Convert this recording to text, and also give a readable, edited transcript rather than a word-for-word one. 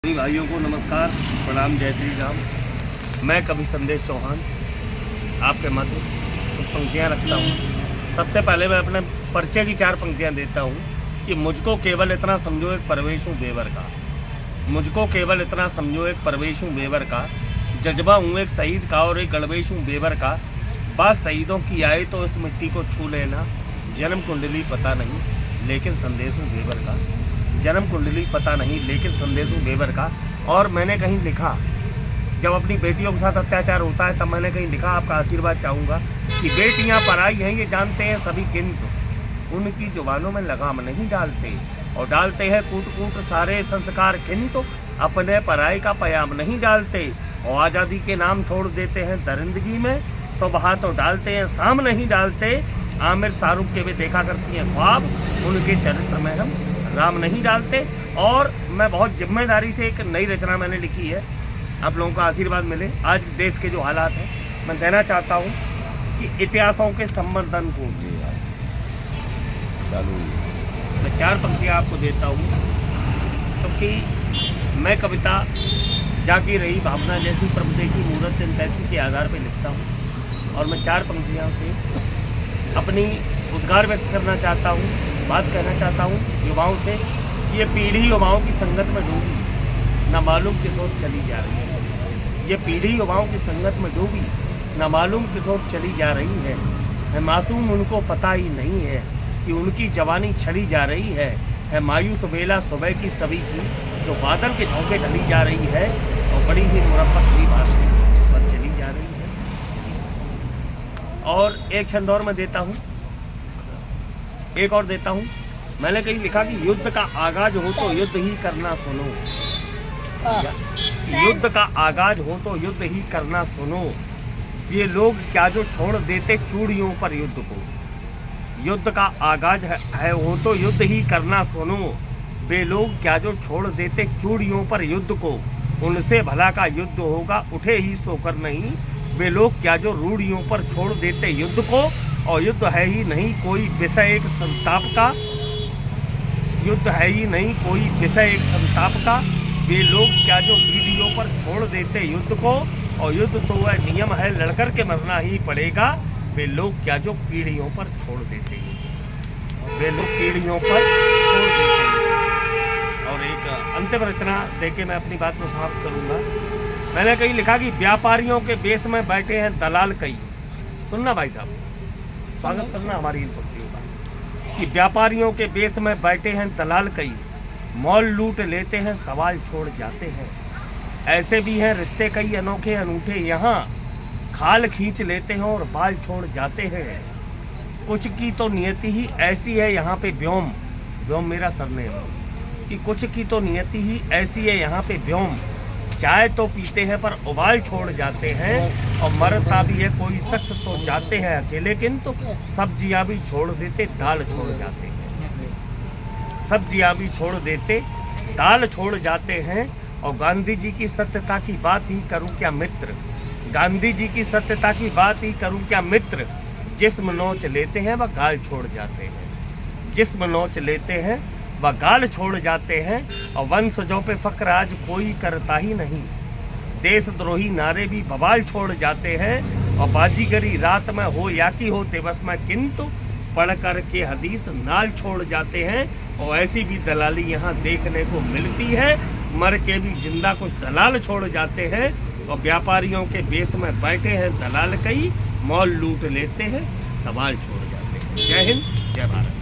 सभी भाइयों को नमस्कार, प्रणाम, जय श्री राम। मैं कवि संदेश चौहान आपके मध्य कुछ पंक्तियाँ रखता हूँ। सबसे पहले मैं अपने परिचय की 4 पंक्तियाँ देता हूँ कि मुझको केवल इतना समझो एक परवेश हूँ बेवर का। मुझको केवल इतना समझो एक परवेश हूँ बेवर का। जज्बा हूँ एक शहीद का और एक गणवेश हूँ बेवर का। बात शहीदों की आए तो इस मिट्टी को छू लेना। जन्म कुंडली पता नहीं लेकिन संदेश हूँ बेवर का। जन्म कुंडली पता नहीं लेकिन संदेश हूँ बेवर का। और मैंने कहीं लिखा, जब अपनी बेटियों के साथ अत्याचार होता है तब मैंने कहीं लिखा, आपका आशीर्वाद चाहूँगा कि बेटियाँ पराई हैं ये जानते हैं सभी, किंतु उनकी जुबानों में लगाम नहीं डालते और डालते हैं कूट कूट सारे संस्कार, किंतु अपने पराई का पयाम नहीं डालते और आज़ादी के नाम छोड़ देते हैं दरिंदगी में। सुबह तो डालते हैं शाम नहीं डालते। आमिर शाहरुख के भी देखा करती हैं ख्वाब, उनके चरित्र में हम राम नहीं डालते। और मैं बहुत जिम्मेदारी से एक नई रचना मैंने लिखी है, आप लोगों का आशीर्वाद मिले। आज देश के जो हालात हैं, मैं कहना चाहता हूँ कि इतिहासों के संवर्धन को चालू मैं 4 पंक्तियाँ आपको देता हूँ, क्योंकि मैं कविता जागी रही भावना जैसी प्रभुदेव की मूर्त तैसी के आधार पर लिखता हूँ। और मैं 4 पंक्तियों से अपनी उद्गार व्यक्त करना चाहता हूँ, बात कहना चाहता हूँ युवाओं से। ये पीढ़ी युवाओं की संगत में डूबी, ना मालूम किस ओर चली जा रही है। ये पीढ़ी युवाओं की संगत में डूबी, ना मालूम किस ओर चली जा रही है मासूम उनको पता ही नहीं है कि उनकी जवानी छली जा रही है मायूस बेला सुबह की सभी की, जो बादल के झोंके ढली जा रही है और बड़ी ही मुरब्बत हुई बात पर चली जा रही है। और एक छंद और मैं देता हूँ, एक और देता हूँ। मैंने कहीं लिखा कि युद्ध का आगाज हो तो युद्ध ही करना सुनो। युद्ध का आगाज हो तो युद्ध ही करना सुनो। ये लोग क्या जो छोड़ देते चूड़ियों पर युद्ध को। युद्ध का आगाज है हो तो युद्ध ही करना सुनो। वे लोग क्या जो छोड़ देते चूड़ियों पर युद्ध को। उनसे भला का युद्ध होगा उठे ही सोकर नहीं। वे लोग क्या जो रूढ़ियों पर छोड़ देते युद्ध को। और युद्ध है ही नहीं कोई विषय एक संताप का। युद्ध है ही नहीं कोई विषय एक संताप का। वे लोग क्या जो पीढ़ियों पर छोड़ देते युद्ध को। और युद्ध तो वह नियम है लड़कर के मरना ही पड़ेगा। वे लोग क्या जो पीढ़ियों पर छोड़ देते वे लोग पीढ़ियों पर छोड़ देते। और एक अंतिम रचना देके मैं अपनी बात को समाप्त करूँगा। मैंने कहीं लिखा कि व्यापारियों के बेस में बैठे हैं दलाल कई। सुनना भाई साहब, स्वागत करना हमारी इन पंक्तियों का। कि व्यापारियों के बेस में बैठे हैं दलाल कई, मॉल लूट लेते हैं सवाल छोड़ जाते हैं। ऐसे भी हैं रिश्ते कई अनोखे अनूठे, यहाँ खाल खींच लेते हैं और बाल छोड़ जाते हैं। कुछ की तो नियति ही ऐसी है यहाँ पे व्योम, व्योम मेरा सरनेम, कि कुछ की तो नियति ही ऐसी है यहाँ पे व्योम। चाय तो पीते हैं पर उबाल छोड़ जाते हैं और मरता भी है कोई शख्स तो जाते हैं अकेले, किंतु सब्जियां भी छोड़ देते दाल छोड़ जाते हैं। सब्जियां भी छोड़ देते दाल छोड़ जाते हैं। और गांधी जी की सत्यता की बात ही करूं क्या मित्र, गांधी जी की सत्यता की बात ही करूं क्या मित्र। जिस्म नोच लेते हैं वह गाल छोड़ जाते हैं। जिस्म नोच लेते हैं वह गाल छोड़ जाते हैं। और वंशजों पे फक्र आज कोई करता ही नहीं। देशद्रोही नारे भी बवाल छोड़ जाते हैं। और बाजीगरी रात में हो या कि हो दिवस में, किंतु पढ़ कर के हदीस नाल छोड़ जाते हैं। और ऐसी भी दलाली यहाँ देखने को मिलती है। मर के भी जिंदा कुछ दलाल छोड़ जाते हैं। और व्यापारियों के बेस में बैठे हैं दलाल कई, मॉल लूट लेते हैं सवाल छोड़ जाते हैं। जय हिंद, जय भारत।